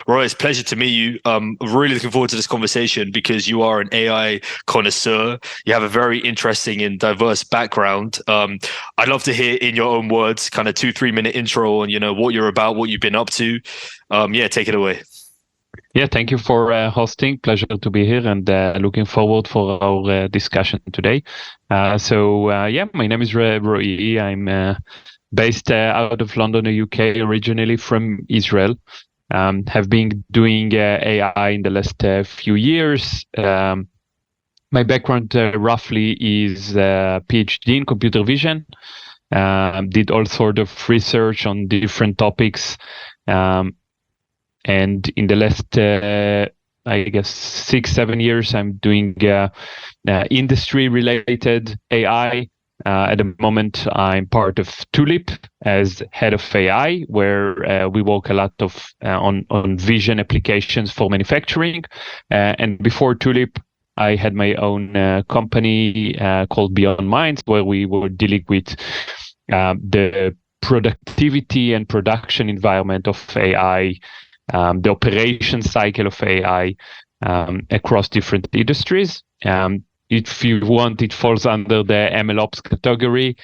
Roy, it's a pleasure to meet you. Really looking forward to this conversation because you are an AI connoisseur. You have a very interesting and diverse background. I'd love to hear in your own words, kind of 2-3 minute intro on, what you're about, what you've been up to. Yeah, take it away. Yeah, thank you for hosting. Pleasure to be here and looking forward for our discussion today. My name is Roey. I'm based out of London, UK, originally from Israel. Have been doing AI in the last few years. My background roughly is PhD in computer vision. Did all sort of research on different topics. And in the last, I guess, 6-7 years, I'm doing industry-related AI. At the moment, I'm part of Tulip as head of AI, where we work a lot of on vision applications for manufacturing. And before Tulip, I had my own company called Beyond Minds, where we were dealing with the productivity and production environment of AI, the operation cycle of AI across different industries. If you want, it falls under the MLOps category.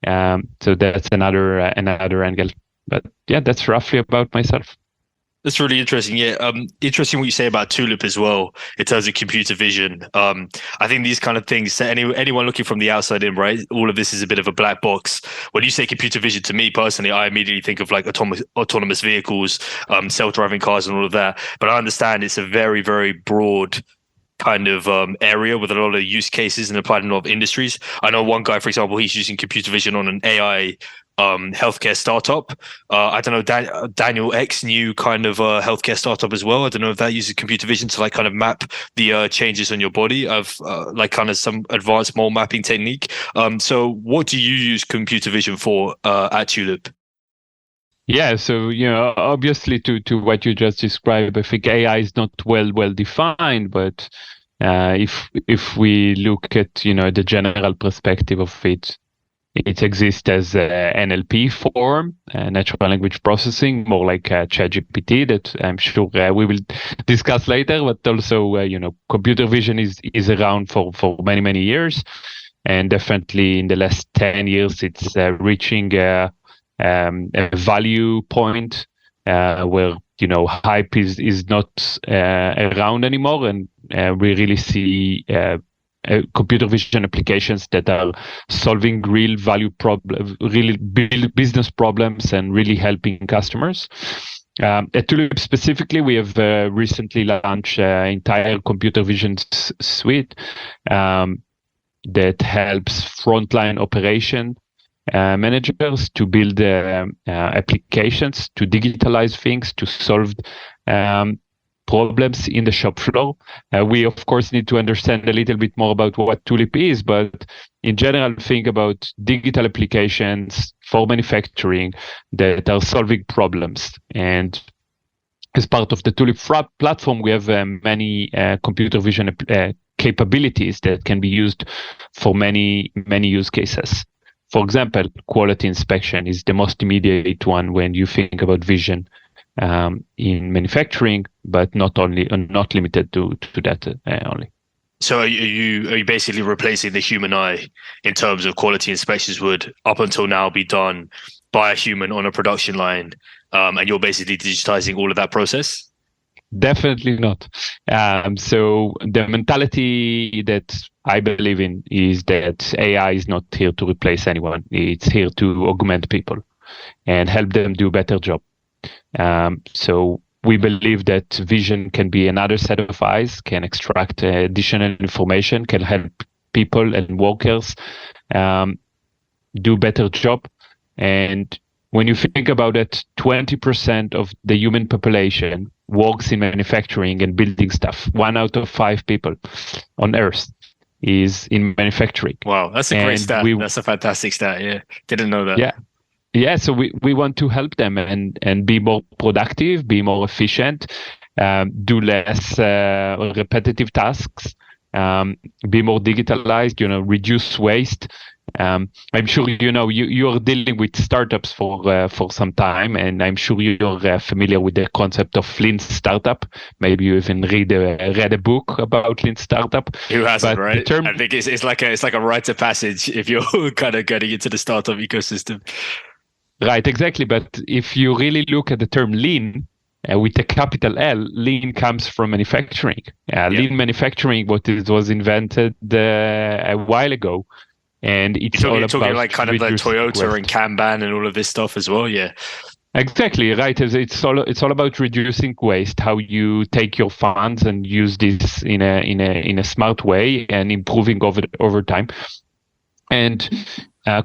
So that's another angle. But yeah, that's roughly about myself. That's really interesting. Yeah, interesting what you say about Tulip as well in terms of computer vision. I think these kind of things, to anyone looking from the outside in, right? All of this is a bit of a black box. When you say computer vision, to me personally, I immediately think of like autonomous vehicles, self-driving cars, and all of that. But I understand it's a very, very broad kind of area with a lot of use cases and applied in a lot of industries. I know one guy, for example, he's using computer vision on an AI healthcare startup. I don't know, Daniel X new kind of healthcare startup as well. I don't know if that uses computer vision to like kind of map the changes on your body of like kind of some advanced mole mapping technique. So what do you use computer vision for at Tulip? Yeah, so obviously to what you just described, I think AI is not well defined, but if we look at the general perspective of it, it exists as NLP form, natural language processing, more like ChatGPT that I'm sure we will discuss later. But also, computer vision is around for many years, and definitely in the last 10 years, it's reaching a value point where hype is not around anymore, and we really see computer vision applications that are solving real value problems, really business problems, and really helping customers. At Tulip specifically, we have recently launched an entire computer vision suite that helps frontline operation managers to build applications, to digitalize things, to solve problems in the shop floor. We, of course, need to understand a little bit more about what Tulip is, but in general, think about digital applications for manufacturing that are solving problems. And as part of the Tulip platform, we have many computer vision capabilities that can be used for many use cases. For example, quality inspection is the most immediate one when you think about vision in manufacturing, but not limited to that only. So are you basically replacing the human eye in terms of quality inspections would up until now be done by a human on a production line, and you're basically digitizing all of that process? Definitely not. So the mentality that I believe in is that AI is not here to replace anyone. It's here to augment people and help them do a better job. So we believe that vision can be another set of eyes, can extract additional information, can help people and workers do better job. And when you think about it, 20% of the human population works in manufacturing and building stuff. 1 out of 5 people on Earth is in manufacturing. Wow, that's a great stat. That's a fantastic stat. Yeah, didn't know that. Yeah. So we want to help them and be more productive, be more efficient, do less repetitive tasks, be more digitalized. Reduce waste. I'm sure you're dealing with startups for some time, and I'm sure you're familiar with the concept of lean startup. Maybe you even read a book about lean startup. Who hasn't, But the right? term, I think it's like a rite of passage if you're kind of getting into the startup ecosystem. right, exactly. But if you really look at the term lean, with a capital L, lean comes from manufacturing. Lean manufacturing, was invented a while ago, and it's You're all talking about like kind of the reducing Toyota and waste. Kanban and all of this stuff as well. Yeah. Exactly right. It's all about reducing waste. How you take your funds and use this in a smart way and improving over time. And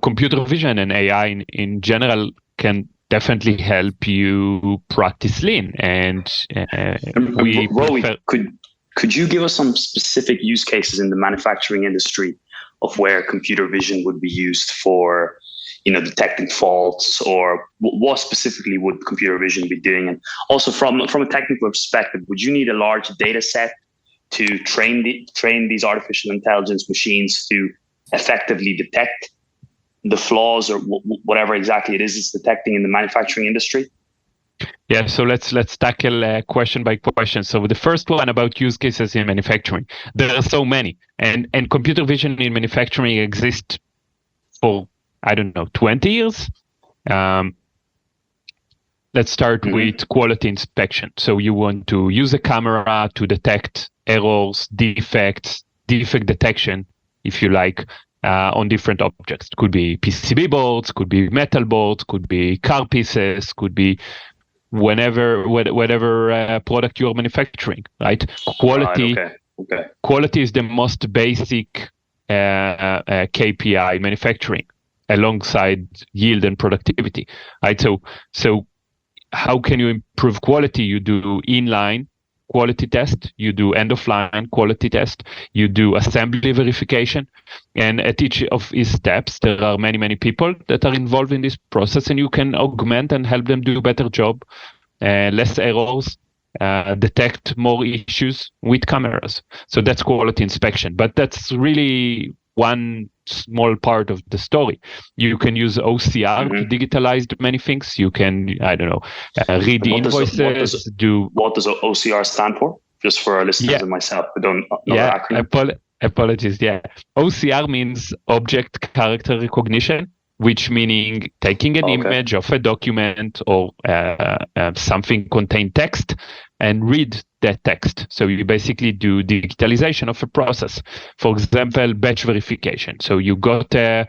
computer vision and AI in general can definitely help you practice lean. And we Roey, prefer. could you give us some specific use cases in the manufacturing industry of where computer vision would be used for, detecting faults, or what specifically would computer vision be doing? And also from a technical perspective, would you need a large data set to train these artificial intelligence machines to effectively detect the flaws or whatever exactly it is it's detecting in the manufacturing industry? Yeah, so let's tackle question by question. So the first one about use cases in manufacturing. There are so many, and computer vision in manufacturing exists for, I don't know, 20 years. Let's start with quality inspection. So you want to use a camera to detect errors, defect detection, if you like, on different objects. Could be PCB boards, could be metal boards, could be car pieces, could be whatever product you're manufacturing, right? Quality. Right, okay. Quality is the most basic KPI manufacturing, alongside yield and productivity, right? So how can you improve quality? You do inline quality test, you do end of line quality test, you do assembly verification, and at each of these steps there are many people that are involved in this process, and you can augment and help them do a better job, less errors, detect more issues with cameras. So that's quality inspection, but that's really one small part of the story. You can use OCR to digitalize many things. You can, I don't know, read the invoices. What does OCR stand for? Just for our listeners and myself who don't know the acronym. Apologies. Yeah, OCR means object character recognition, which meaning taking an image of a document or something contain text and read that text. So you basically do digitalization of a process. For example, batch verification. So you got a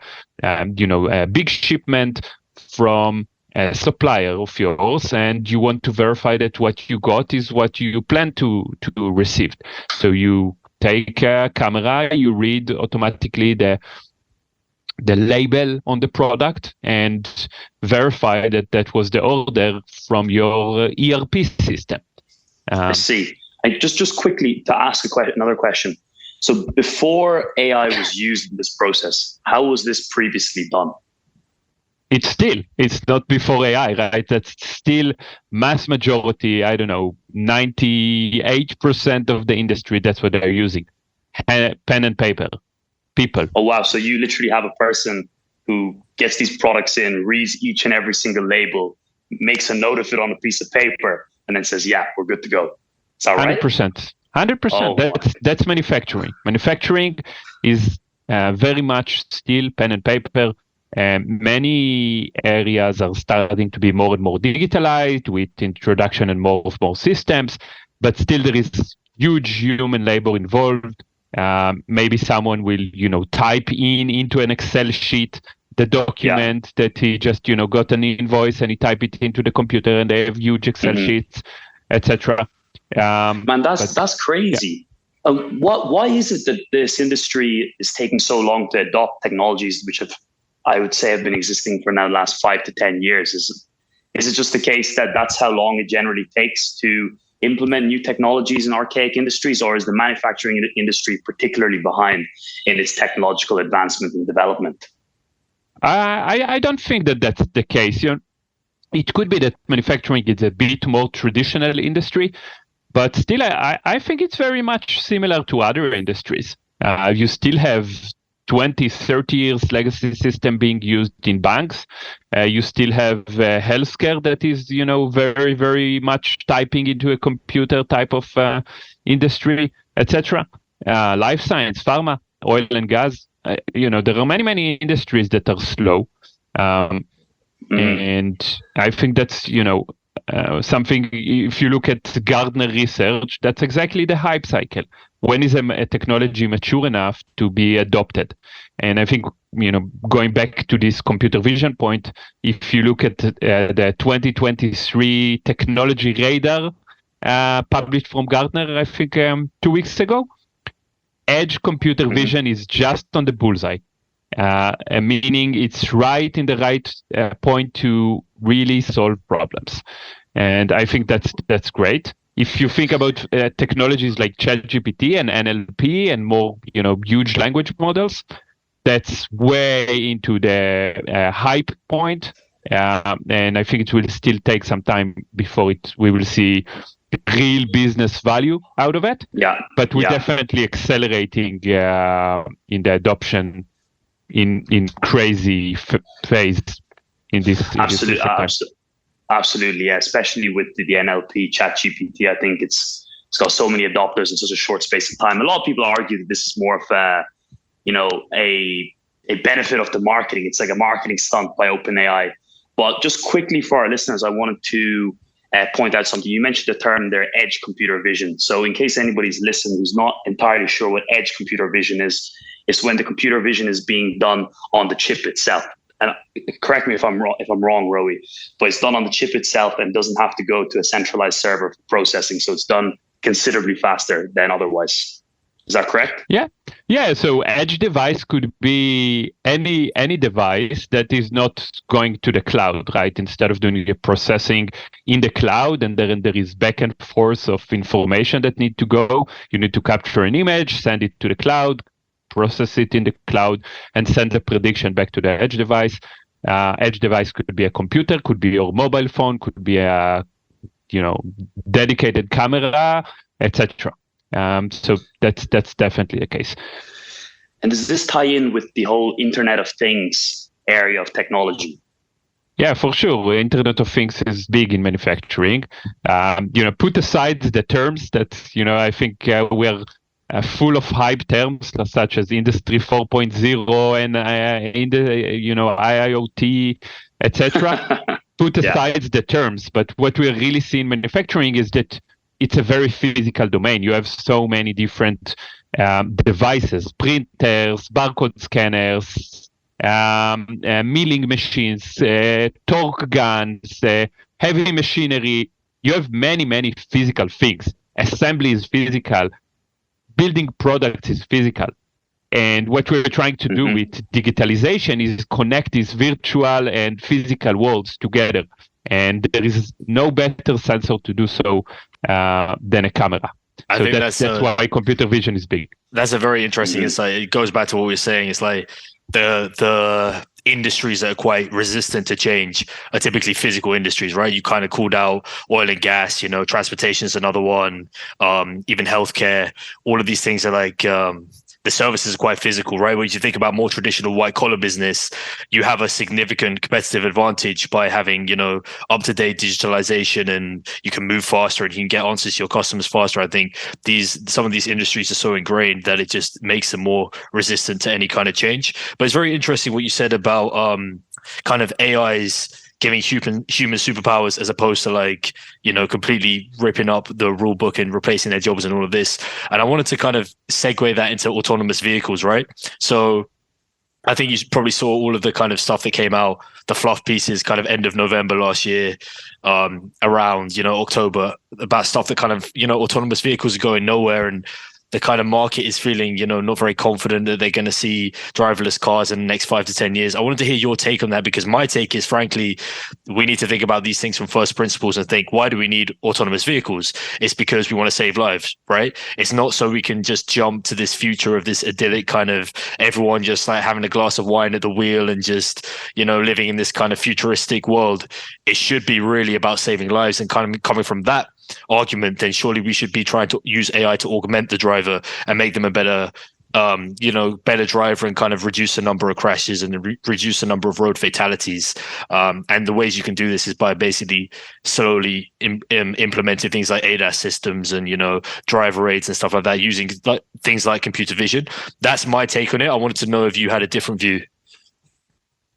big shipment from a supplier of yours, and you want to verify that what you got is what you plan to receive. So you take a camera, you read automatically the label on the product and verify that was the order from your ERP system. I see. And just quickly to ask another question. So before AI was used in this process, how was this previously done? It's not before AI, right? That's still mass majority. I don't know, 98% of the industry, that's what they're using. Pen and paper. People. Oh, wow. So you literally have a person who gets these products in, reads each and every single label, makes a note of it on a piece of paper, and then says, yeah, we're good to go. Is that right? 100%. 100%. That's manufacturing. Manufacturing is very much still pen and paper. Many areas are starting to be more and more digitalized with introduction and more systems, but still there is huge human labor involved. Maybe someone will, type into an Excel sheet the document that he just, got an invoice, and he type it into the computer, and they have huge Excel sheets, etc. Man, that's crazy. Yeah. Why is it that this industry is taking so long to adopt technologies which have been existing for now the last 5 to 10 years? Is it just the case that that's how long it generally takes to implement new technologies in archaic industries, or is the manufacturing industry particularly behind in its technological advancement and development? I don't think that that's the case. It could be that manufacturing is a bit more traditional industry, but still, I think it's very much similar to other industries. You still have 20, 30 years legacy system being used in banks. You still have healthcare that is, very, very much typing into a computer type of industry, etc. Life science, pharma, oil and gas. There are many, many industries that are slow. And I think that's, something, if you look at Gartner research, that's exactly the hype cycle. When is a technology mature enough to be adopted? And I think, going back to this computer vision point, if you look at the 2023 technology radar published from Gartner, I think 2 weeks ago, edge computer vision is just on the bullseye. Meaning it's right in the right point to really solve problems. And I think that's great. If you think about technologies like ChatGPT and NLP and more, huge language models, that's way into the hype point. And I think it will still take some time before we will see real business value out of it. Yeah. But we're definitely accelerating in the adoption in crazy phase in this. Absolutely, yeah. Especially with the NLP, ChatGPT, I think it's got so many adopters in such a short space of time. A lot of people argue that this is more of a benefit of the marketing. It's like a marketing stunt by OpenAI. But just quickly for our listeners, I wanted to point out something. You mentioned the term there, edge computer vision. So in case anybody's listening who's not entirely sure what edge computer vision is, it's when the computer vision is being done on the chip itself. And correct me if I'm wrong, Roey, but it's done on the chip itself and doesn't have to go to a centralized server for processing. So it's done considerably faster than otherwise. Is that correct? Yeah. So edge device could be any device that is not going to the cloud, right? Instead of doing the processing in the cloud, and then there is back and forth of information that need to go. You need to capture an image, send it to the cloud, process it in the cloud, and send the prediction back to the edge device. Edge device could be a computer, could be your mobile phone, could be a dedicated camera, etc. So that's definitely the case. And does this tie in with the whole Internet of Things area of technology? Yeah, for sure. Internet of Things is big in manufacturing. Put aside the terms that I think we're full of hype terms such as Industry 4.0 and IIoT, etc. Put aside the terms, but what we're really seeing in manufacturing is that it's a very physical domain. You have so many different devices, printers, barcode scanners, milling machines, torque guns, heavy machinery. You have many, many physical things. Assembly is physical. Building products is physical. And what we're trying to do with digitalization is connect these virtual and physical worlds together. And there is no better sensor to do so than a camera. I think that's why computer vision is big. That's a very interesting insight. It goes back to what we were saying. It's like the industries that are quite resistant to change are typically physical industries, right? You kind of called out oil and gas, transportation is another one, even healthcare. All of these things are like the services are quite physical, right? When you think about more traditional white collar business, you have a significant competitive advantage by having, up-to-date digitalization, and you can move faster and you can get answers to your customers faster. I think some of these industries are so ingrained that it just makes them more resistant to any kind of change. But it's very interesting what you said about kind of AIs giving human superpowers as opposed to completely ripping up the rule book and replacing their jobs and all of this. And I wanted to kind of segue that into autonomous vehicles, right? So I think you probably saw all of the kind of stuff that came out, the fluff pieces kind of end of November last year, around, October, about stuff that kind of, autonomous vehicles are going nowhere, and the kind of market is feeling, not very confident that they're going to see driverless cars in the next 5 to 10 years. I wanted to hear your take on that, because my take is, frankly, we need to think about these things from first principles and think, why do we need autonomous vehicles? It's because we want to save lives, right? It's not so we can just jump to this future of this idyllic kind of everyone just like having a glass of wine at the wheel and just, living in this kind of futuristic world. It should be really about saving lives, and kind of coming from that argument, then surely we should be trying to use AI to augment the driver and make them a better better driver and kind of reduce the number of crashes and reduce the number of road fatalities. And the ways you can do this is by basically slowly implementing things like ADAS systems and, driver aids and stuff like that, using things like computer vision. That's my take on it. I wanted to know if you had a different view.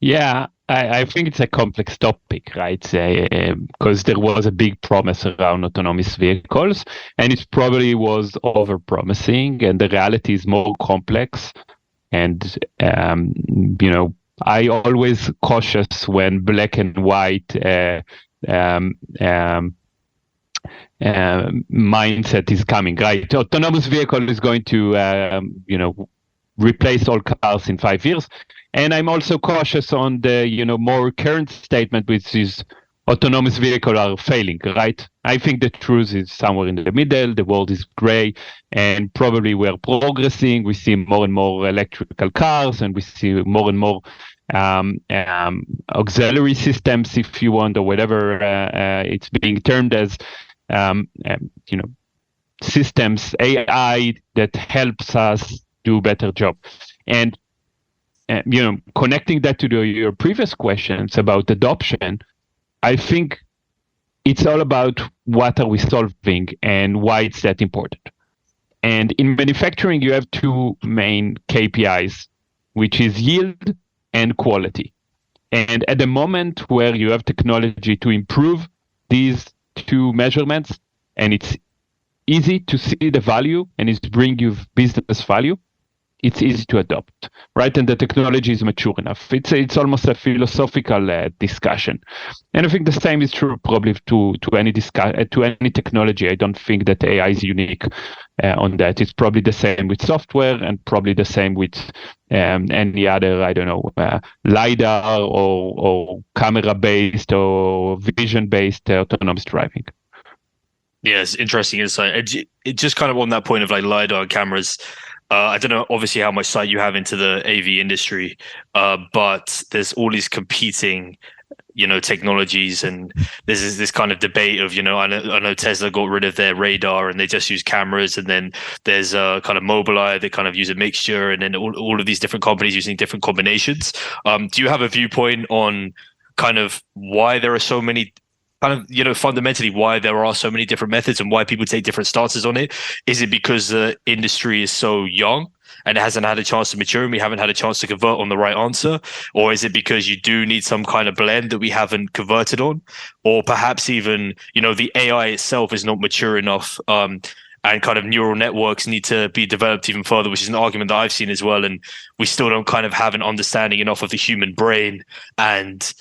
Yeah, I think it's a complex topic, right? Because there was a big promise around autonomous vehicles, and it probably was over-promising, and the reality is more complex. And, I always cautious when black and white mindset is coming, right? Autonomous vehicle is going to, replace all cars in 5 years. And I'm also cautious on the, more current statement, which is autonomous vehicles are failing, right? I think the truth is somewhere in the middle. The world is gray, and probably we're progressing. We see more and more electrical cars, and we see more and more auxiliary systems, if you want, or whatever it's being termed as, systems, AI that helps us do a better job. And connecting that to your previous questions about adoption, I think it's all about what are we solving and why it's that important. And in manufacturing, you have two main KPIs, which is yield and quality. And at the moment where you have technology to improve these two measurements, and it's easy to see the value and it's bring you business value, it's easy to adopt, right? And the technology is mature enough. It's almost a philosophical discussion, and I think the same is true probably to any technology. I don't think that AI is unique on that. It's probably the same with software, and probably the same with any other, I don't know, lidar or camera-based or vision-based autonomous driving. Yes, interesting insight. It just kind of on that point of like lidar cameras. I don't know, obviously, how much sight you have into the AV industry, but there's all these competing, technologies, and there's this kind of debate of, I know Tesla got rid of their radar and they just use cameras, and then there's kind of Mobileye, they kind of use a mixture, and then all of these different companies using different combinations. Do you have a viewpoint on kind of why there are so many? Kind of, fundamentally why there are so many different methods and why people take different stances on it? Is it because the industry is so young and it hasn't had a chance to mature and we haven't had a chance to convert on the right answer? Or is it because you do need some kind of blend that we haven't converted on? Or perhaps even, the AI itself is not mature enough, and kind of neural networks need to be developed even further, which is an argument that I've seen as well. And we still don't kind of have an understanding enough of the human brain, and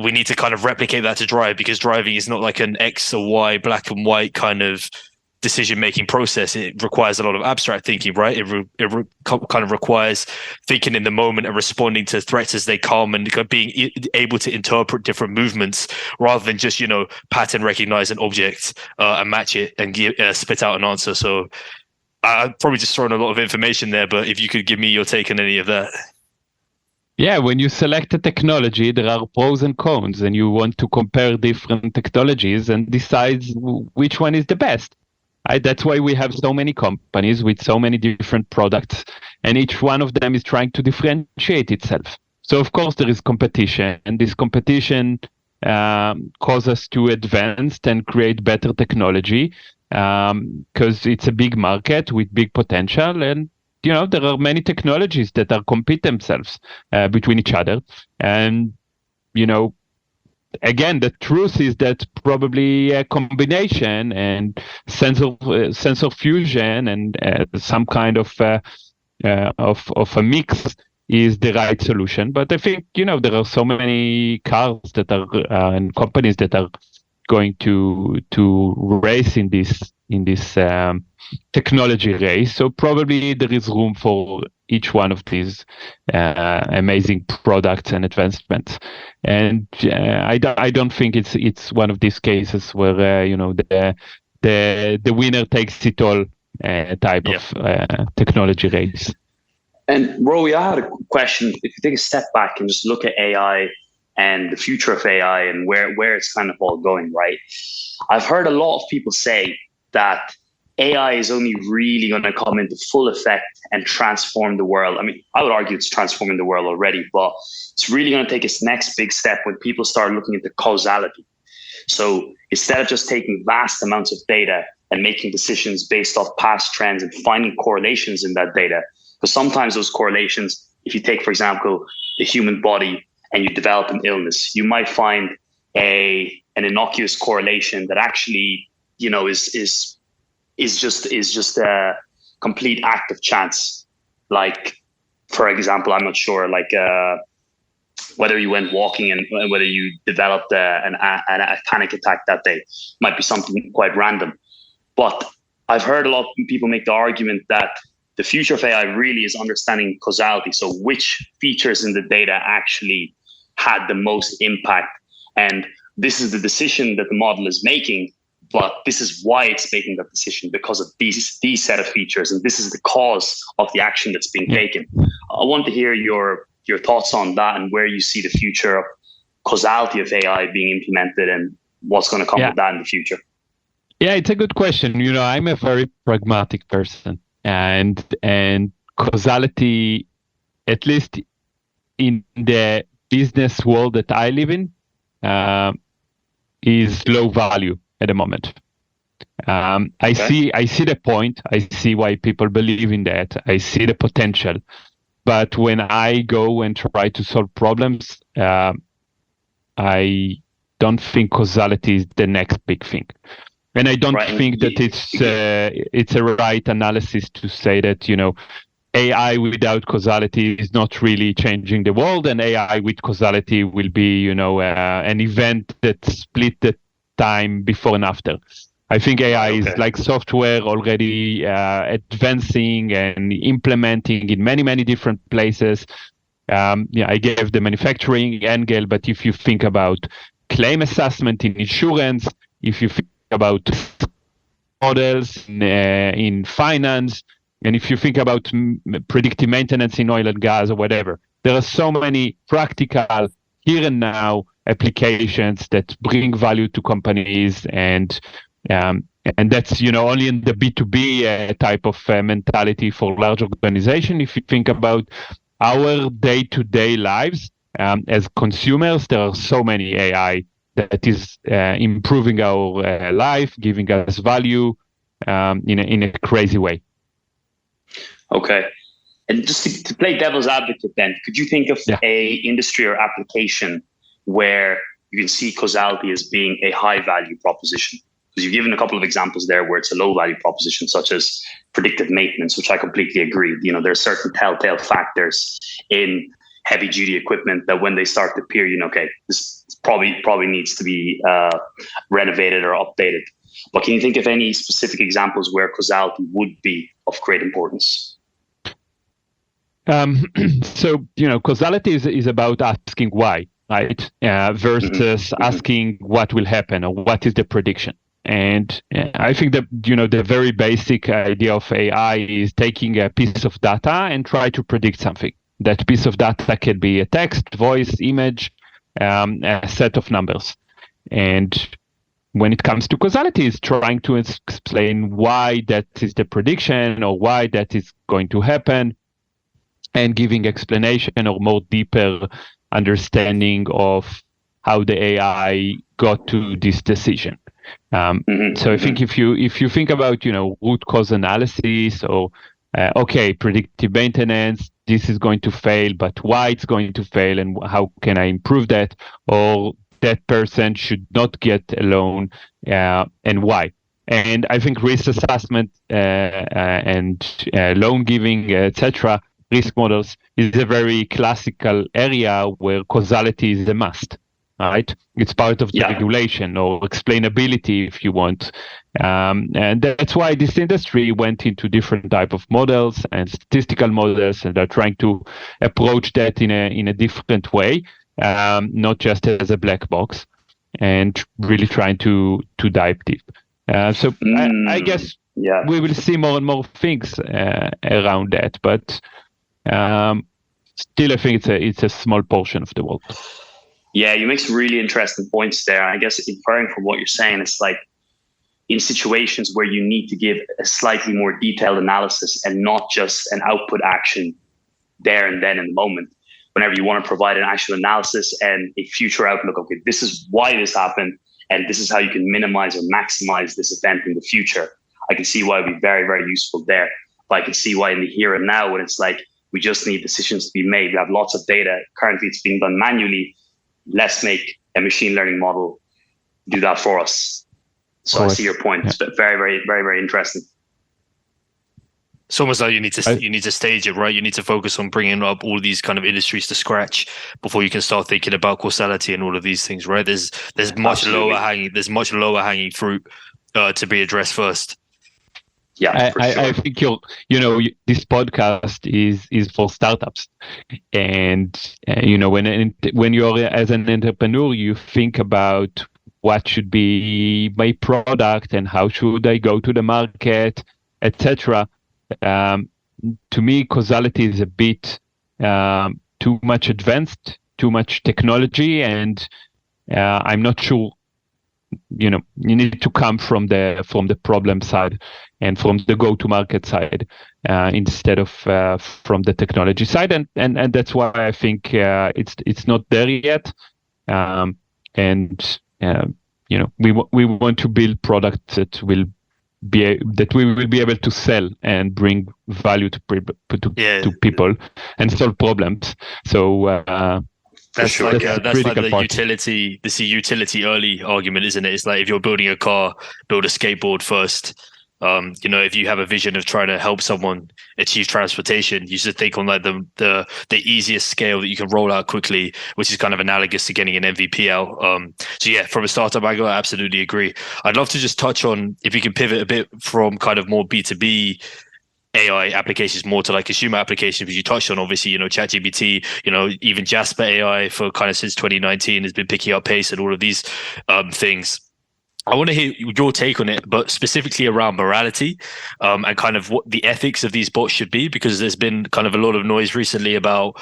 we need to kind of replicate that to drive, because driving is not like an X or Y, black and white kind of decision-making process. It requires a lot of abstract thinking, right? It kind of requires thinking in the moment and responding to threats as they come, and being able to interpret different movements rather than just, pattern recognize an object and match it and spit out an answer. So I've probably just thrown a lot of information there, but if you could give me your take on any of that. Yeah, when you select a technology, there are pros and cons, and you want to compare different technologies and decide which one is the best. That's why we have so many companies with so many different products, and each one of them is trying to differentiate itself. So, of course, there is competition, and this competition causes us to advance and create better technology, because it's a big market with big potential, and there are many technologies that are compete themselves between each other. And, again, the truth is that probably a combination and sensor fusion and some kind of a mix is the right solution. But I think, there are so many cars that are and companies that are going to race in this technology race. So probably there is room for each one of these amazing products and advancements. And I don't think it's one of these cases where the winner takes it all type of technology race. And Roey, I had a question. If you take a step back and just look at AI and the future of AI and where it's kind of all going, right? I've heard a lot of people say that AI is only really going to come into full effect and transform the world. I mean, I would argue it's transforming the world already, but it's really going to take its next big step when people start looking at the causality. So instead of just taking vast amounts of data and making decisions based off past trends and finding correlations in that data, because sometimes those correlations, if you take, for example, the human body and you develop an illness, you might find an innocuous correlation that actually, is just a complete act of chance. Like, for example, I'm not sure, like whether you went walking and whether you developed a panic attack that day might be something quite random. But I've heard a lot of people make the argument that the future of AI really is understanding causality. So which features in the data actually had the most impact. And this is the decision that the model is making, but this is why it's making that decision, because of these set of features. And this is the cause of the action that's being taken. I want to hear your thoughts on that and where you see the future of causality of AI being implemented and what's going to come with that in the future. Yeah, it's a good question. I'm a very pragmatic person, and causality, at least in the business world that I live in, is low value at the moment. I see the point. I see why people believe in that. I see the potential. But when I go and try to solve problems, I don't think causality is the next big thing. And I don't think that it's a right analysis to say that, AI without causality is not really changing the world, and AI with causality will be, an event that split the time before and after. I think AI is like software already advancing and implementing in many, many different places. I gave the manufacturing angle, but if you think about claim assessment in insurance, if you think about models in finance, and if you think about predictive maintenance in oil and gas or whatever, there are so many practical here and now applications that bring value to companies, and that's only in the B2B type of mentality for large organization. If you think about our day-to-day lives as consumers, there are so many AI that is improving our life, giving us value in a crazy way. Okay. And just to play devil's advocate then, could you think of a industry or application where you can see causality as being a high value proposition? Because you've given a couple of examples there where it's a low value proposition, such as predictive maintenance, which I completely agree. There are certain telltale factors in heavy duty equipment that when they start to appear, this probably needs to be renovated or updated. But can you think of any specific examples where causality would be of great importance? So, causality is about asking why, right? Versus asking what will happen or what is the prediction. And I think that, the very basic idea of AI is taking a piece of data and try to predict something. That piece of data can be a text, voice, image, a set of numbers. And when it comes to causality, it's trying to explain why that is the prediction or why that is going to happen, and giving explanation or more deeper understanding of how the AI got to this decision. So I think if you think about root cause analysis or predictive maintenance, this is going to fail, but why it's going to fail and how can I improve that, or that person should not get a loan and why. And I think risk assessment and loan giving, etc., risk models is a very classical area where causality is a must. Right, it's part of the regulation or explainability, if you want, and that's why this industry went into different type of models and statistical models, and they're trying to approach that in a different way, not just as a black box, and really trying to dive deep. So I guess we will see more and more things around that, but still, I think it's a small portion of the world. Yeah, you make some really interesting points there. I guess inferring from what you're saying, it's like in situations where you need to give a slightly more detailed analysis and not just an output action there and then in the moment. Whenever you want to provide an actual analysis and a future outlook, okay, this is why this happened, and this is how you can minimize or maximize this event in the future. I can see why it would be very, very useful there. But I can see why in the here and now, when it's like, we just need decisions to be made. We have lots of data. Currently, it's being done manually. Let's make a machine learning model do that for us. So I see your point. Yeah. It's very, very, very, very interesting. It's almost like you need to stage it, right? You need to focus on bringing up all these kind of industries to scratch before you can start thinking about causality and all of these things, right? There's much lower hanging fruit to be addressed first. Yeah, I think this podcast is for startups, and when you're as an entrepreneur, you think about what should be my product and how should I go to the market, etc. To me, causality is a bit too much advanced, too much technology, and I'm not sure. You need to come from the problem side and from the go-to-market side instead of from the technology side, and that's why I think it's not there yet. We want to build products that we will be able to sell and bring value to people and solve problems. So that's like the utility early argument, isn't it? It's like if you're building a car, build a skateboard first. If you have a vision of trying to help someone achieve transportation, you should think on like the easiest scale that you can roll out quickly, which is kind of analogous to getting an MVP out. So yeah, from a startup angle, I absolutely agree. I'd love to just touch on, if you can pivot a bit from kind of more B2B AI applications more to like consumer applications, because you touched on obviously, ChatGPT, even Jasper AI for kind of since 2019 has been picking up pace and all of these things. I want to hear your take on it, but specifically around morality and kind of what the ethics of these bots should be, because there's been kind of a lot of noise recently about,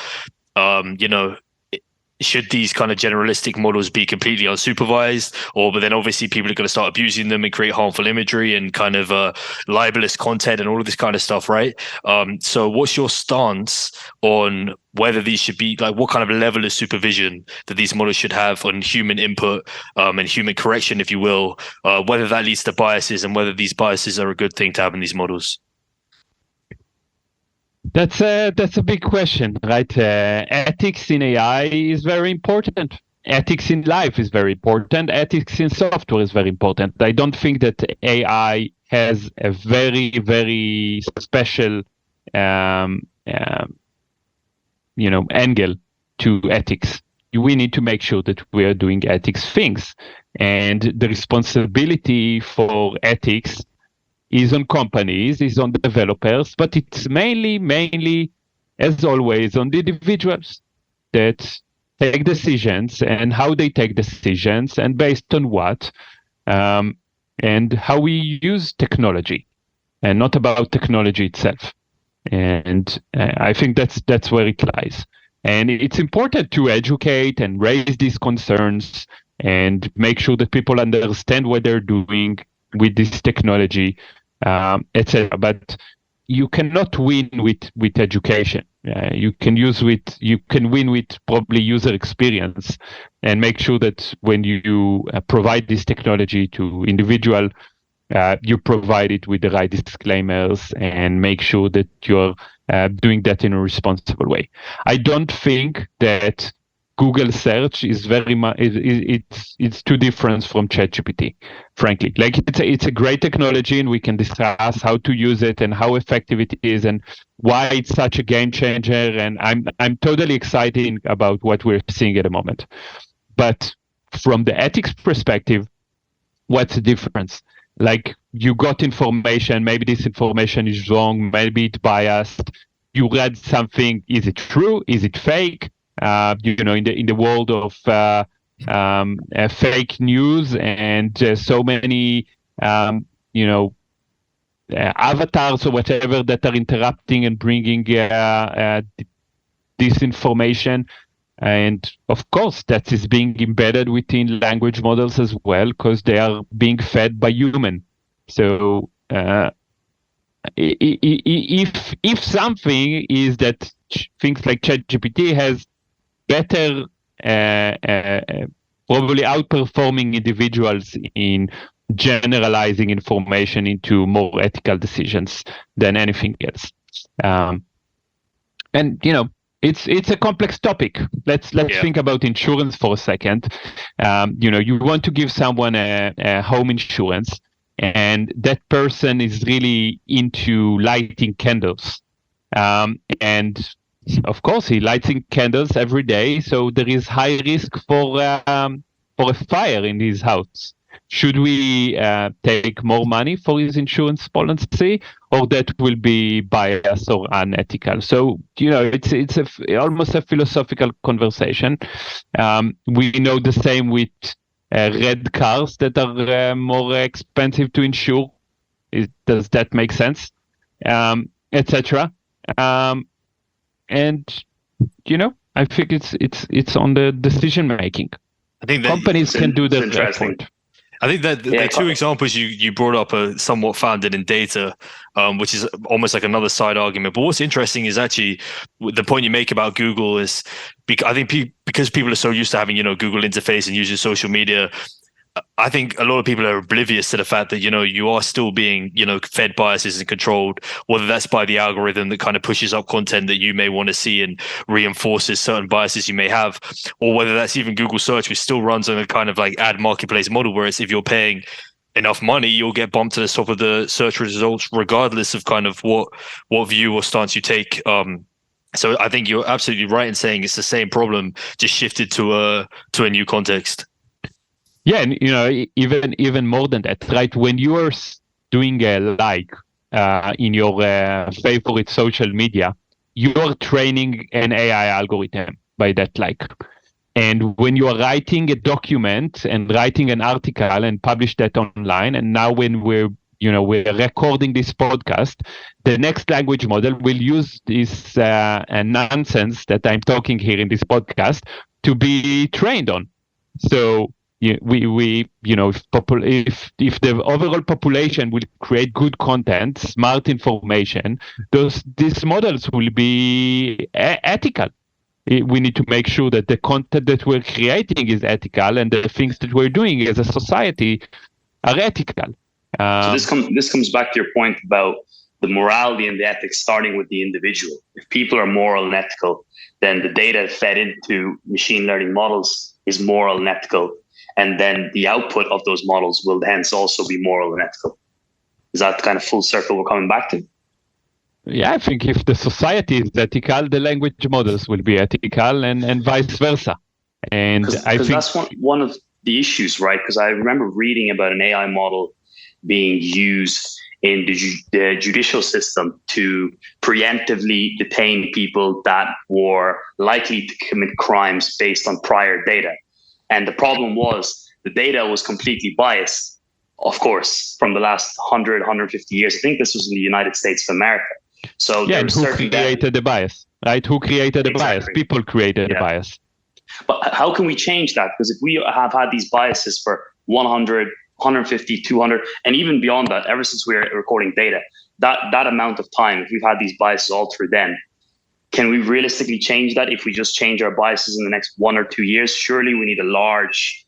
should these kind of generalistic models be completely unsupervised, but then obviously people are going to start abusing them and create harmful imagery and kind of libelous content and all of this kind of stuff, right? So what's your stance on whether these should be, like, what kind of level of supervision that these models should have on human input and human correction, if you will, whether that leads to biases and whether these biases are a good thing to have in these models? That's a big question, right? Ethics in AI is very important. Ethics in life is very important. Ethics in software is very important. I don't think that AI has a very, very special, angle to ethics. We need to make sure that we are doing ethics things, and the responsibility for ethics is on companies, is on developers, but it's mainly, as always, on the individuals that take decisions and how they take decisions and based on what, and how we use technology, and not about technology itself. And I think that's where it lies. And it's important to educate and raise these concerns and make sure that people understand what they're doing with this technology, etc. But you cannot win with education. You can win with probably user experience, and make sure that when you provide this technology to individual, you provide it with the right disclaimers and make sure that you're doing that in a responsible way. I don't think that Google search is very much, it's too different from ChatGPT, frankly. Like, it's a great technology, and we can discuss how to use it and how effective it is and why it's such a game changer. And I'm totally excited about what we're seeing at the moment. But from the ethics perspective, what's the difference? Like, you got information, maybe this information is wrong, maybe it's biased. You read something, is it true? Is it fake? In the world of fake news and so many avatars or whatever that are interrupting and bringing disinformation, and of course that is being embedded within language models as well, because they are being fed by human So if something is that things like ChatGPT has better, probably outperforming individuals in generalizing information into more ethical decisions than anything else. And it's a complex topic. Let's think about insurance for a second. You want to give someone a home insurance, and that person is really into lighting candles. And of course, he lighting candles every day, so there is high risk for a fire in his house. Should we take more money for his insurance policy, or that will be biased or unethical? So it's almost a philosophical conversation. We know the same with red cars that are more expensive to insure. Does that make sense? Etc. And I think it's on the decision making. I think that companies can do that. Effort. I think that the two examples you brought up are somewhat founded in data, which is almost like another side argument. But what's interesting is actually the point you make about Google is, I think because people are so used to having Google interface and using social media, I think a lot of people are oblivious to the fact that you are still being fed biases and controlled, whether that's by the algorithm that kind of pushes up content that you may want to see and reinforces certain biases you may have, or whether that's even Google search, which still runs on a kind of like ad marketplace model, whereas if you're paying enough money, you'll get bumped to the top of the search results regardless of kind of what view or stance you take. So I think you're absolutely right in saying it's the same problem, just shifted to a new context. Yeah, and even more than that, right? When you are doing a like in your favorite social media, you are training an AI algorithm by that like. And when you are writing a document and writing an article and publish that online, and now when we're recording this podcast, the next language model will use this nonsense that I'm talking here in this podcast to be trained on. So if the overall population will create good content, smart information, these models will be ethical. We need to make sure that the content that we're creating is ethical, and the things that we're doing as a society are ethical. So this comes back to your point about the morality and the ethics starting with the individual. If people are moral and ethical, then the data fed into machine learning models is moral and ethical. And then the output of those models will hence also be moral and ethical. Is that the kind of full circle we're coming back to? Yeah, I think if the society is ethical, the language models will be ethical, and vice versa. And I think that's one of the issues, right? Because I remember reading about an AI model being used in the judicial system to preemptively detain people that were likely to commit crimes based on prior data. And the problem was the data was completely biased, of course, from the last 100, 150 years. I think this was in the United States of America. So and who created the bias, right? Who created the bias? People created the bias. But how can we change that? Because if we have had these biases for 100, 150, 200, and even beyond that, ever since we're recording data, that amount of time, if we've had these biases all through then, can we realistically change that if we just change our biases in the next 1 or 2 years? Surely we need a large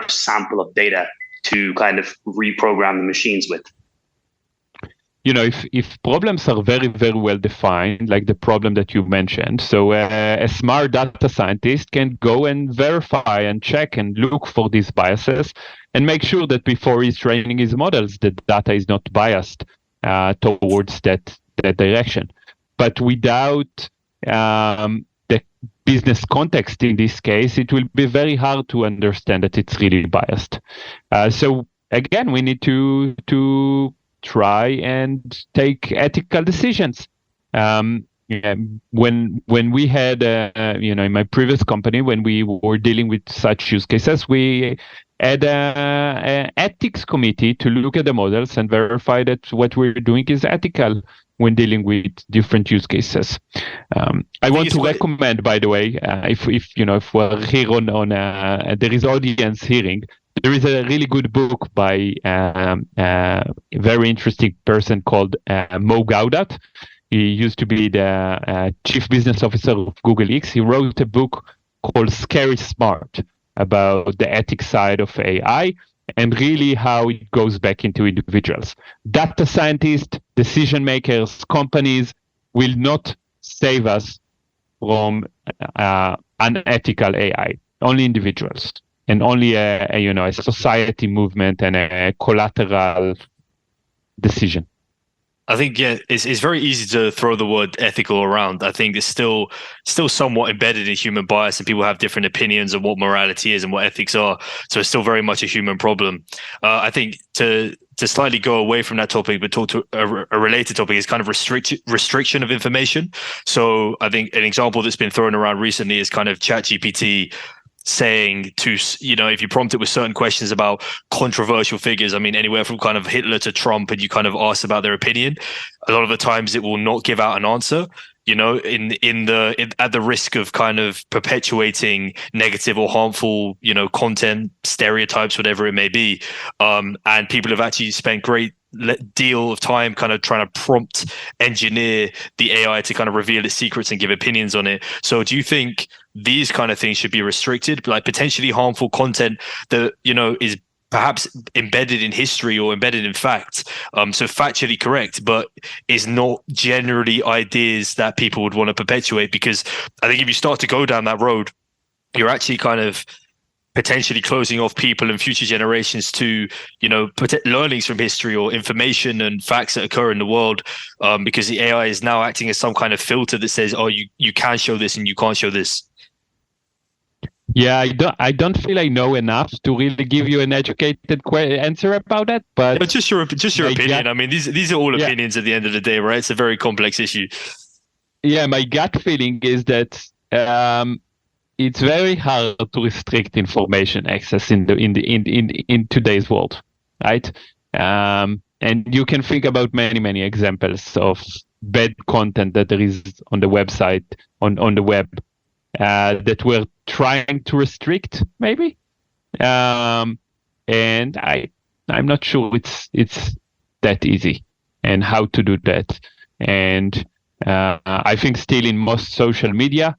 sample of data to kind of reprogram the machines with. If problems are very, very well defined, like the problem that you mentioned, so a smart data scientist can go and verify and check and look for these biases and make sure that before he's training his models, the data is not biased towards that direction. But without the business context in this case, it will be very hard to understand that it's really biased. So again, we need to try and take ethical decisions. When we had, in my previous company, when we were dealing with such use cases, we had an ethics committee to look at the models and verify that what we're doing is ethical when dealing with different use cases. I want to recommend, by the way, if we're here on there is audience hearing, there is a really good book by a very interesting person called Mo Gaudat. He used to be the chief business officer of Google X. He wrote a book called Scary Smart about the ethics side of AI and really how it goes back into individuals. Data scientists, decision makers, companies will not save us from unethical AI. Only individuals, and only a society movement and a collateral decision. I think it's very easy to throw the word ethical around. I think it's still somewhat embedded in human bias, and people have different opinions on what morality is and what ethics are. So it's still very much a human problem. I think to slightly go away from that topic, but talk to a related topic is kind of restriction of information. So I think an example that's been thrown around recently is kind of ChatGPT saying to, if you prompt it with certain questions about controversial figures, I mean, anywhere from kind of Hitler to Trump, and you kind of ask about their opinion, a lot of the times it will not give out an answer, at the risk of kind of perpetuating negative or harmful, content, stereotypes, whatever it may be. And people have actually spent great deal of time kind of trying to prompt engineer the AI to kind of reveal its secrets and give opinions on it. So do you think these kind of things should be restricted, like potentially harmful content that, is perhaps embedded in history or embedded in fact, so factually correct, but is not generally ideas that people would want to perpetuate? Because I think if you start to go down that road, you're actually kind of potentially closing off people and future generations to, learnings from history or information and facts that occur in the world, because the AI is now acting as some kind of filter that says, oh, you can show this and you can't show this. Yeah, I don't feel I know enough to really give you an educated answer about that. But just your opinion. I mean, these are all opinions at the end of the day, right? It's a very complex issue. Yeah, my gut feeling is that it's very hard to restrict information access in today's world, right? And you can think about many examples of bad content that there is on the website, on the web, that we're trying to restrict, maybe. And I'm not sure it's that easy and how to do that. And I think still in most social media,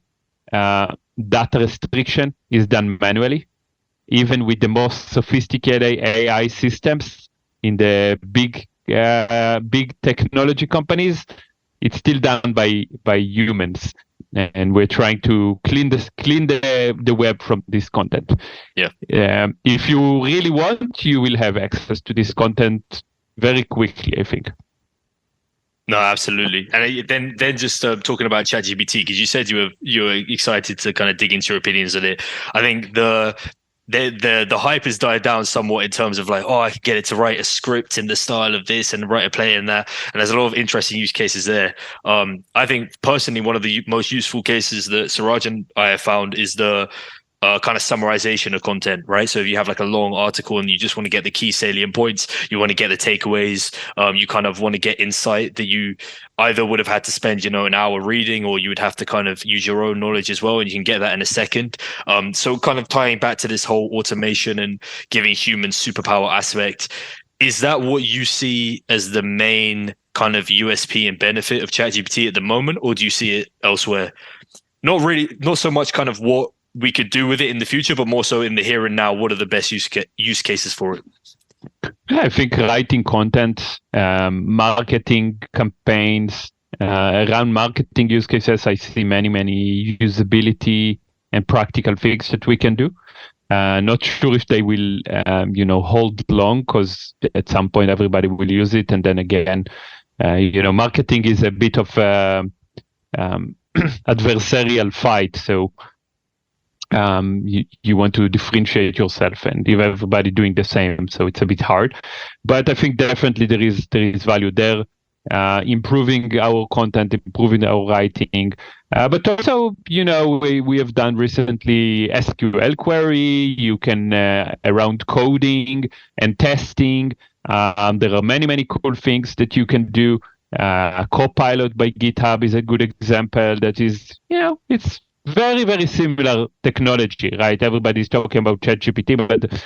data restriction is done manually, even with the most sophisticated AI systems in the big technology companies. It's still done by humans, and we're trying to clean the web from this content. Yeah. If you really want, you will have access to this content very quickly, I think. No, absolutely. And then just talking about ChatGPT, because you said you were excited to kind of dig into your opinions on it. I think the hype has died down somewhat in terms of like, oh, I could get it to write a script in the style of this and write a play in that. And there's a lot of interesting use cases there. I think personally, one of the most useful cases that Siraj and I have found is the kind of summarization of content, right? So if you have like a long article and you just want to get the key salient points, you want to get the takeaways, you kind of want to get insight that you either would have had to spend, an hour reading, or you would have to kind of use your own knowledge as well, and you can get that in a second. So kind of tying back to this whole automation and giving humans superpower aspect, is that what you see as the main kind of USP and benefit of ChatGPT at the moment, or do you see it elsewhere? Not so much kind of what we could do with it in the future, but more so in the here and now, what are the best use cases for it? I think writing content, marketing campaigns, around marketing use cases, I see many usability and practical things that we can do. Not sure if they will, hold long, because at some point everybody will use it. And then again, marketing is a bit of adversarial fight. So you want to differentiate yourself and leave everybody doing the same, so it's a bit hard. But I think definitely there is value there, improving our content, improving our writing, but also we have done recently SQL query. You can around coding and testing. There are many cool things that you can do. Copilot by GitHub is a good example. That is, it's very similar technology, right? Everybody's talking about ChatGPT, but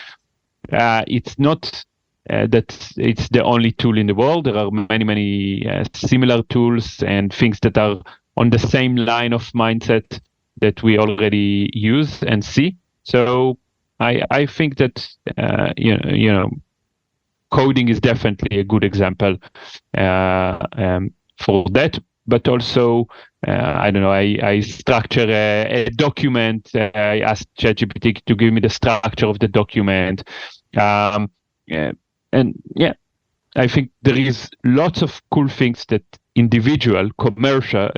it's not that it's the only tool in the world. There are many similar tools and things that are on the same line of mindset that we already use and see. So I think that coding is definitely a good example for that. But also, I don't know, I structure a document. I ask ChatGPT to give me the structure of the document. I think there is lots of cool things that individual commercial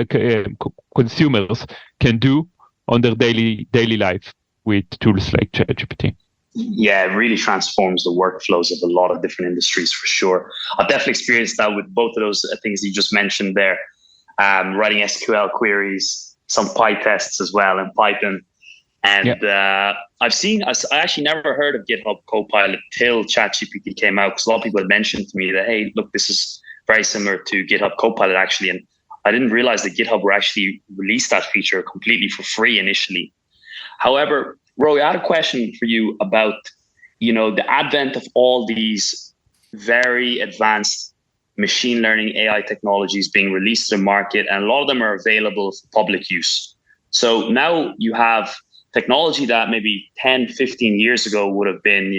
consumers can do on their daily life with tools like ChatGPT. Yeah, it really transforms the workflows of a lot of different industries for sure. I've definitely experienced that with both of those things you just mentioned there. Writing SQL queries, some PyTests as well in Python. And I actually never heard of GitHub Copilot till ChatGPT came out, because a lot of people had mentioned to me that, hey, look, this is very similar to GitHub Copilot actually. And I didn't realize that GitHub were actually released that feature completely for free initially. However, Roey, I had a question for you about, the advent of all these very advanced machine learning AI technologies being released to the market, and a lot of them are available for public use. So now you have technology that maybe 10, 15 years ago would have been,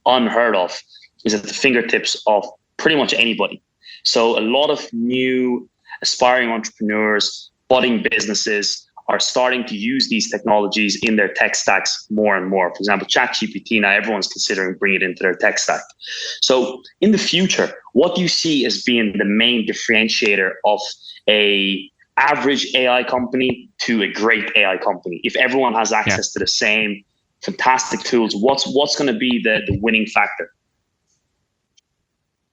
unheard of, is at the fingertips of pretty much anybody. So a lot of new aspiring entrepreneurs, budding businesses are starting to use these technologies in their tech stacks more and more. For example, ChatGPT, now everyone's considering bringing it into their tech stack. So in the future, what do you see as being the main differentiator of a average AI company to a great AI company? If everyone has access to the same fantastic tools, what's going to be the winning factor?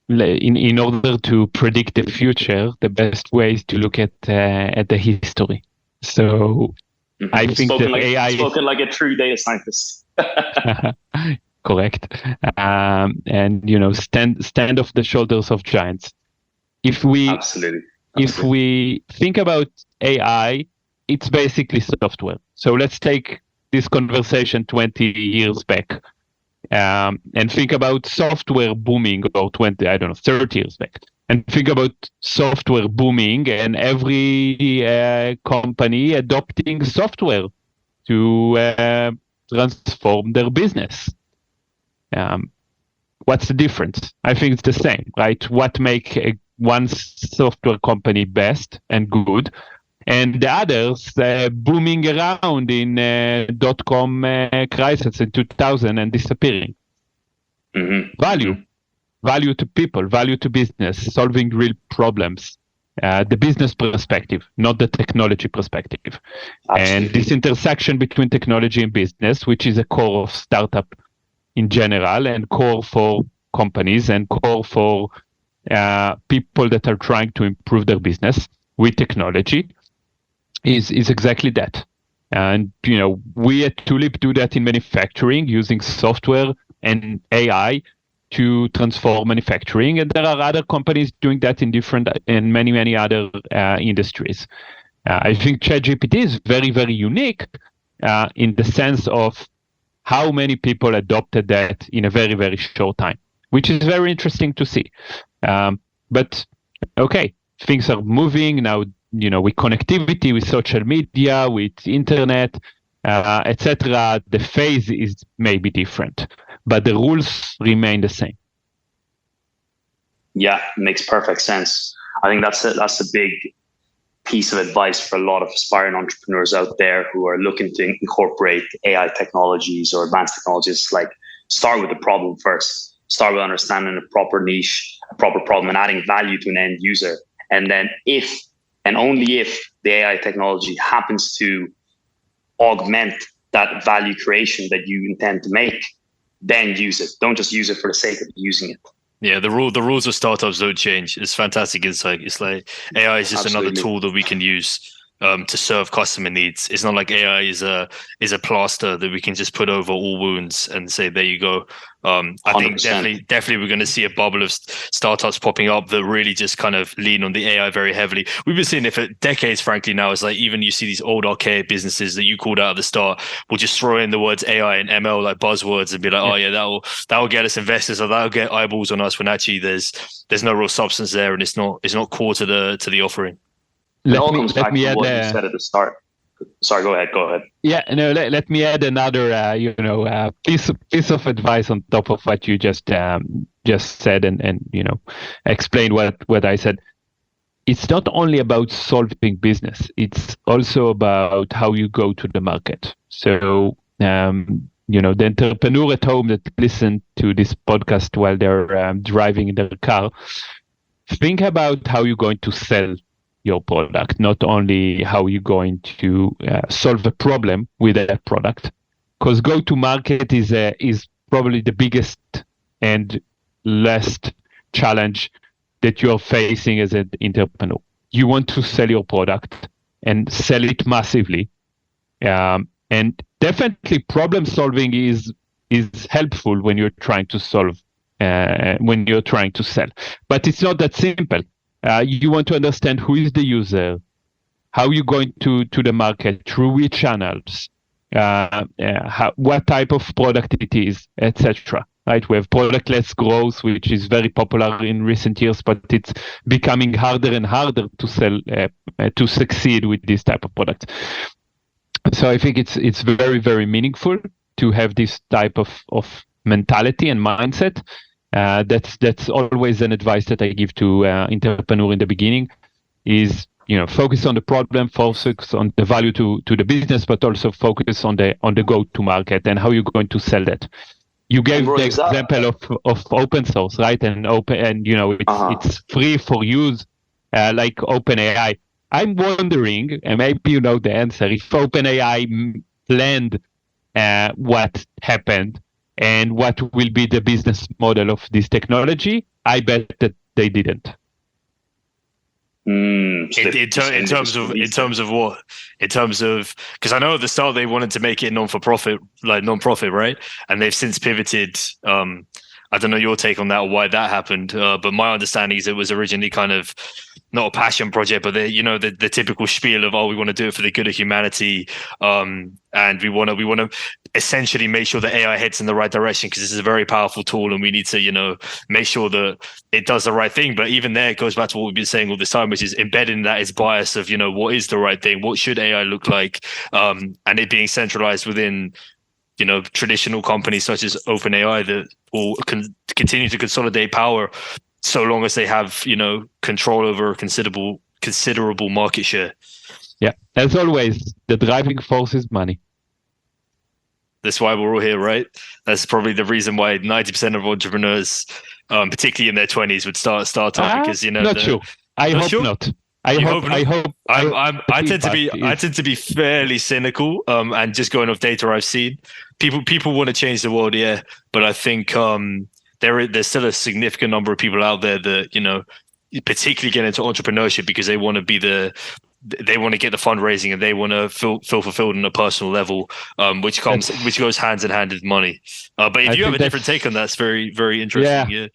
In order to predict the future, the best way is to look at the history. So I think that AI spoken like a true data scientist. Correct. And stand off the shoulders of giants. If we think about AI, it's basically software. So let's take this conversation 20 years back. And think about software booming, or 30 years back, and think about software booming and every company adopting software to transform their business. What's the difference? I think it's the same, right? What makes one software company best and good, and the others booming around in dot-com crisis in 2000 and disappearing. Value to people, value to business, solving real problems. The business perspective, not the technology perspective. Absolutely. And this intersection between technology and business, which is a core of startup in general, and core for companies, and core for people that are trying to improve their business with technology, is exactly that. And we at Tulip do that in manufacturing using software and AI to transform manufacturing, and there are other companies doing that in many other industries. I think ChatGPT is very, very unique in the sense of how many people adopted that in a very, very short time, which is very interesting to see. But okay, things are moving now. With connectivity, with social media, with internet, etc. The phase is maybe different, but the rules remain the same. Yeah, makes perfect sense. I think that's a big piece of advice for a lot of aspiring entrepreneurs out there who are looking to incorporate AI technologies or advanced technologies. Like, start with the problem first. Start with understanding a proper niche, a proper problem, and adding value to an end user. And then if and only if the AI technology happens to augment that value creation that you intend to make, then use it. Don't just use it for the sake of using it. Yeah, the rules of startups don't change. It's fantastic insight. It's like AI is just another tool that we can use. to serve customer needs. It's not like AI is a plaster that we can just put over all wounds and say, there you go. I think 100%. definitely we're going to see a bubble of startups popping up that really just kind of lean on the AI very heavily. We've been seeing it for decades, frankly. Now it's like even you see these old archaic businesses that you called out at the start will just throw in the words AI and ML like buzzwords and be like, oh yeah, that'll get us investors or that'll get eyeballs on us, when actually there's no real substance there and it's not core to the offering. It all comes back to what you said at the start. Sorry, go ahead. Yeah, no, let me add another, piece of advice on top of what you just said and explain what I said. It's not only about solving business; it's also about how you go to the market. So, the entrepreneur at home that listen to this podcast while they're driving in their car, think about how you're going to sell your product, not only how you're going to solve a problem with that product, because go to market is probably the biggest and last challenge that you're facing as an entrepreneur. You want to sell your product and sell it massively, and definitely problem solving is helpful when you're trying to solve when you're trying to sell, but it's not that simple. You want to understand who is the user, how you're going to the market, through which channels, what type of product it is, etc. Right? We have product-led growth, which is very popular in recent years, but it's becoming harder and harder to sell, to succeed with this type of product. So I think it's very, very meaningful to have this type of mentality and mindset. That's always an advice that I give to entrepreneur in the beginning is, focus on the problem, focus on the value to the business, but also focus on the go-to market and how you're going to sell that. You gave the example of open source, right? And it's free for use, like OpenAI. I'm wondering, and maybe you know the answer, if OpenAI planned what happened and what will be the business model of this technology. I bet that they didn't. In terms of what? In terms of, because I know at the start they wanted to make it non-profit, right? And they've since pivoted. I don't know your take on that or why that happened, but my understanding is it was originally kind of not a passion project, but the typical spiel of, we want to do it for the good of humanity, and we want to essentially make sure that AI heads in the right direction, because this is a very powerful tool and we need to make sure that it does the right thing. But even there, it goes back to what we've been saying all this time, which is embedding that is bias of what is the right thing, what should AI look like, and it being centralized within traditional companies such as OpenAI that will continue to consolidate power so long as they have control over a considerable market share. Yeah, as always, the driving force is money. That's why we're all here, right? That's probably the reason why 90% of entrepreneurs, particularly in their 20s, would start a startup, because not sure. I hope not. I hope. I tend to be fairly cynical, and just going off data I've seen, people want to change the world, yeah, but I think there's still a significant number of people out there that particularly get into entrepreneurship because they want to get the fundraising and they want to feel fulfilled on a personal level, which goes hand in hand with money. But if you have a different take on that, it's very, very interesting. Yeah.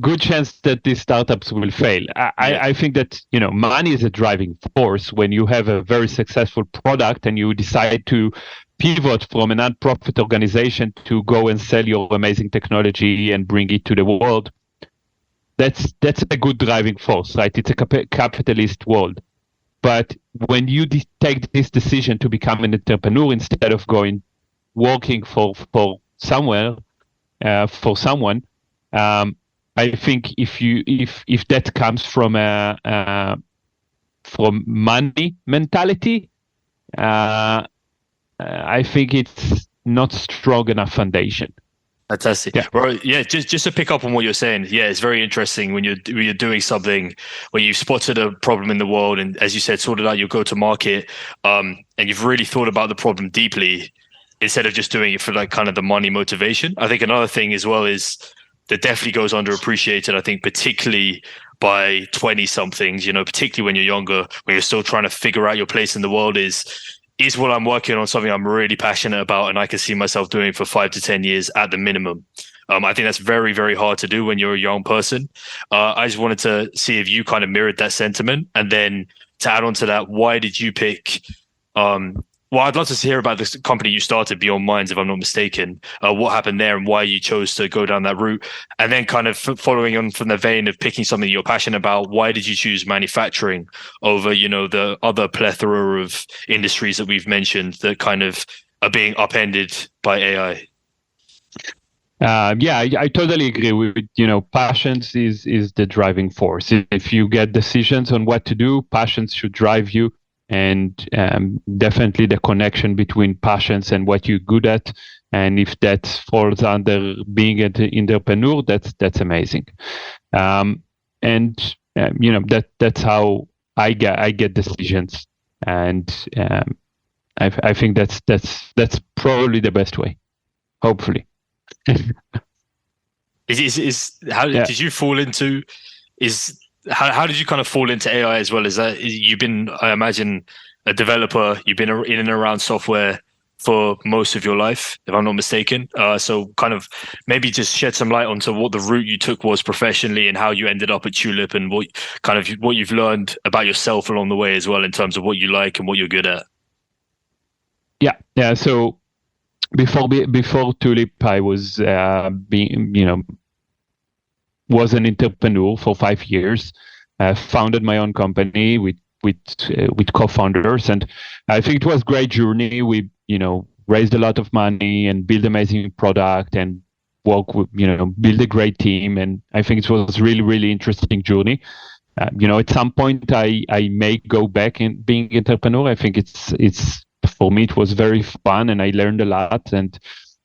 Good chance that these startups will fail. I think that money is a driving force when you have a very successful product and you decide to pivot from a non-profit organization to go and sell your amazing technology and bring it to the world. That's a good driving force, right? It's a capitalist world. But when you take this decision to become an entrepreneur instead of working for someone, I think if that comes from money mentality, I think it's not strong enough foundation. Fantastic. Yeah. Right. Yeah. Just to pick up on what you're saying. Yeah, it's very interesting when you're doing something where you've spotted a problem in the world and, as you said, sorted out your go-to-market, and you've really thought about the problem deeply instead of just doing it for like kind of the money motivation. I think another thing as well is that definitely goes underappreciated. I think particularly by 20 somethings, particularly when you're younger, when you're still trying to figure out your place in the world, is what I'm working on something I'm really passionate about and I can see myself doing for 5 to 10 years at the minimum. I think that's very, very hard to do when you're a young person. I just wanted to see if you kind of mirrored that sentiment. And then to add on to that, why did you pick well, I'd love to hear about this company you started, Beyond Minds, if I'm not mistaken. What happened there and why you chose to go down that route? And then kind of following on from the vein of picking something you're passionate about, why did you choose manufacturing over, the other plethora of industries that we've mentioned that kind of are being upended by AI? I totally agree with, passions is the driving force. If you get decisions on what to do, passions should drive you. And definitely the connection between passions and what you're good at, and if that falls under being an entrepreneur, that's amazing. That's how I get decisions, and I think that's probably the best way. Hopefully. Did you fall into How did you kind of fall into AI as well? Is that you've been, I imagine, a developer, you've been in and around software for most of your life, if I'm not mistaken. So kind of maybe just shed some light onto what the route you took was professionally and how you ended up at Tulip and what you've learned about yourself along the way as well in terms of what you like and what you're good at. Yeah. So before Tulip, I was was an entrepreneur for 5 years. Founded my own company with co-founders, and I think it was a great journey. We raised a lot of money and built amazing product and build a great team, and I think it was really, really interesting journey. At some point I may go back and being entrepreneur. I think it's for me it was very fun and I learned a lot, and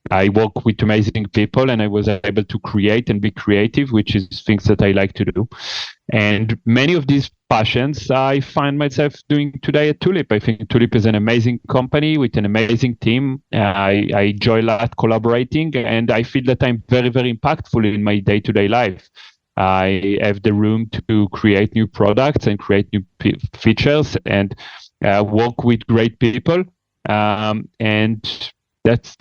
I work with amazing people and I was able to create and be creative, which is things that I like to do. And many of these passions I find myself doing today at Tulip. I think Tulip is an amazing company with an amazing team. I enjoy a lot collaborating, and I feel that I'm very, very impactful in my day-to-day life. I have the room to create new products and create new features and work with great people. And that's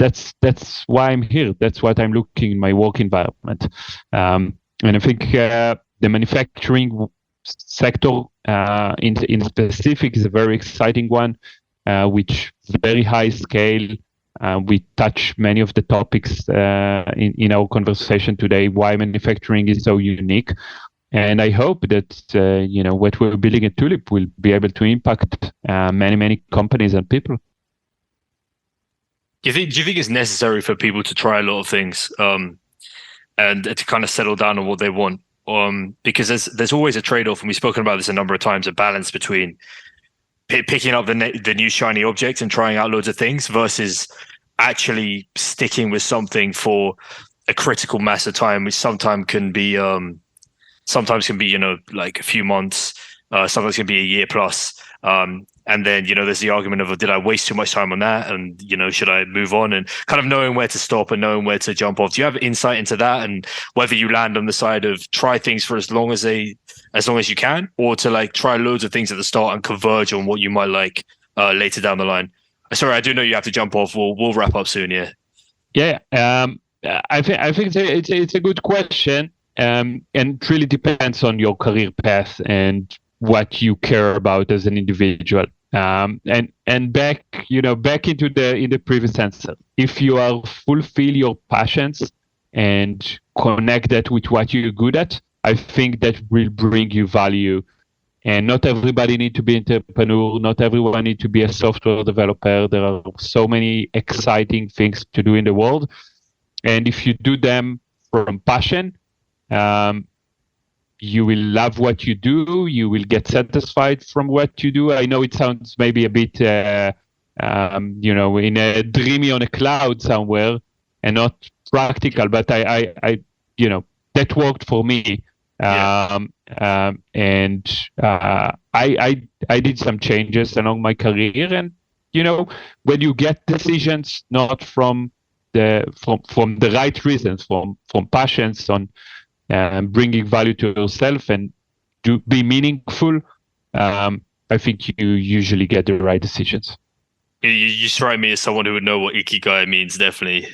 why I'm here. That's what I'm looking in my work environment. And I think the manufacturing sector in specific is a very exciting one, which very high scale. We touch many of the topics in our conversation today, why manufacturing is so unique. And I hope that what we're building at Tulip will be able to impact many, many companies and people. Do you think it's necessary for people to try a lot of things and to kind of settle down on what they want? Because there's always a trade-off, and we've spoken about this a number of times, a balance between picking up the new shiny object and trying out loads of things versus actually sticking with something for a critical mass of time, which sometimes can be like a few months, sometimes can be a year plus. And then, there's the argument of, did I waste too much time on that? And, should I move on? And kind of knowing where to stop and knowing where to jump off. Do you have insight into that? And whether you land on the side of try things for as long as you can, or to like try loads of things at the start and converge on what you might like later down the line? Sorry, I do know you have to jump off. We'll wrap up soon. Yeah. Yeah. I think it's a good question. And it really depends on your career path and what you care about as an individual. And back into the previous answer, if you are fulfill your passions and connect that with what you're good at, I think that will bring you value. And not everybody need to be an entrepreneur. Not everyone need to be a software developer. There are so many exciting things to do in the world. And if you do them from passion, you will love what you do. You will get satisfied from what you do. I know it sounds maybe a bit, in a dreamy on a cloud somewhere and not practical, but I that worked for me. Yeah. I did some changes along my career, and when you get decisions not from the right reasons, from passions on bringing value to yourself and be meaningful, I think you usually get the right decisions. You strike me as someone who would know what ikigai means. Definitely,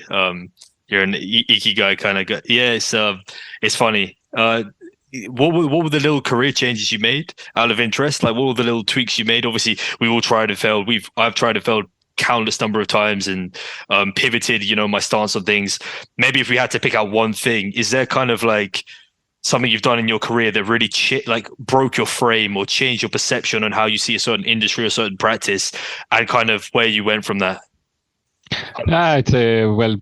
you're an ikigai kind of guy. Yeah, it's funny. What were the little career changes you made out of interest? Like, what were the little tweaks you made? Obviously, we all tried and failed. I've tried and failed countless number of times and pivoted, my stance on things. Maybe if we had to pick out one thing, is there kind of like something you've done in your career that really broke your frame or changed your perception on how you see a certain industry or certain practice, and kind of where you went from that? Well,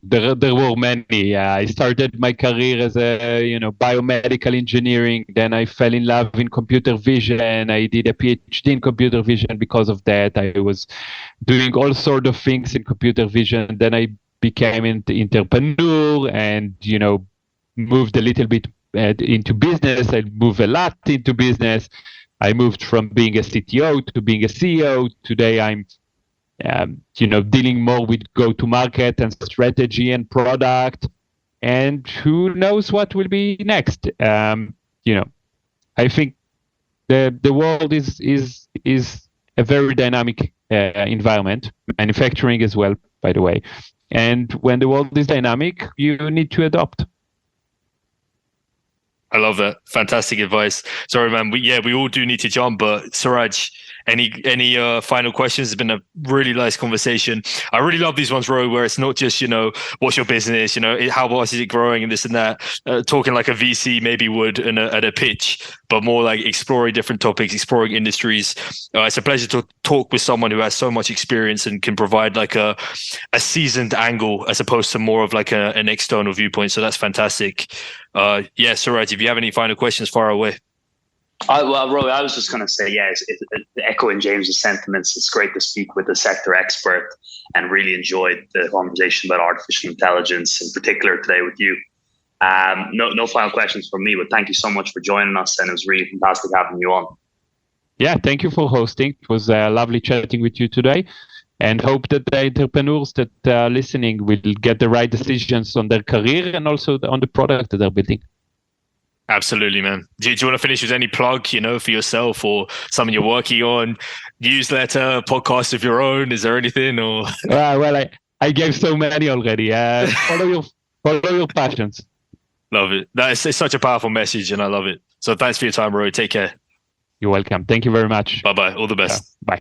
there were many. I started my career as biomedical engineering. Then I fell in love in computer vision. I did a PhD in computer vision because of that. I was doing all sort of things in computer vision. Then I became an entrepreneur and, moved a little bit into business. I moved a lot into business. I moved from being a CTO to being a CEO. Today I'm dealing more with go-to-market and strategy and product, and who knows what will be next. I think the world is a very dynamic environment, manufacturing as well, by the way. And when the world is dynamic, you need to adopt. I love that. Fantastic advice. Sorry, man. We all do need to jump, but Suraj, any final questions? It's been a really nice conversation. I really love these ones, Roey, where it's not just, what's your business, how much is it growing and this and that, talking like a VC maybe would at a pitch, but more like exploring different topics, exploring industries. It's a pleasure to talk with someone who has so much experience and can provide like a seasoned angle as opposed to more of like an external viewpoint. So that's fantastic. Suraj, if you have any final questions, far away. Roey, I was just going to say, echoing James's sentiments, it's great to speak with a sector expert, and really enjoyed the conversation about artificial intelligence, in particular today with you. No final questions from me, but thank you so much for joining us, and it was really fantastic having you on. Yeah, thank you for hosting. It was lovely chatting with you today, and hope that the entrepreneurs that are listening will get the right decisions on their career and also on the product that they're building. Absolutely, man. Do you want to finish with any plug, for yourself or something you're working on, newsletter, podcast of your own? Is there anything or? Well, I gave so many already. Follow your passions. Love it. It's such a powerful message, and I love it. So thanks for your time, Roey. Take care. You're welcome. Thank you very much. Bye-bye. All the best. Bye.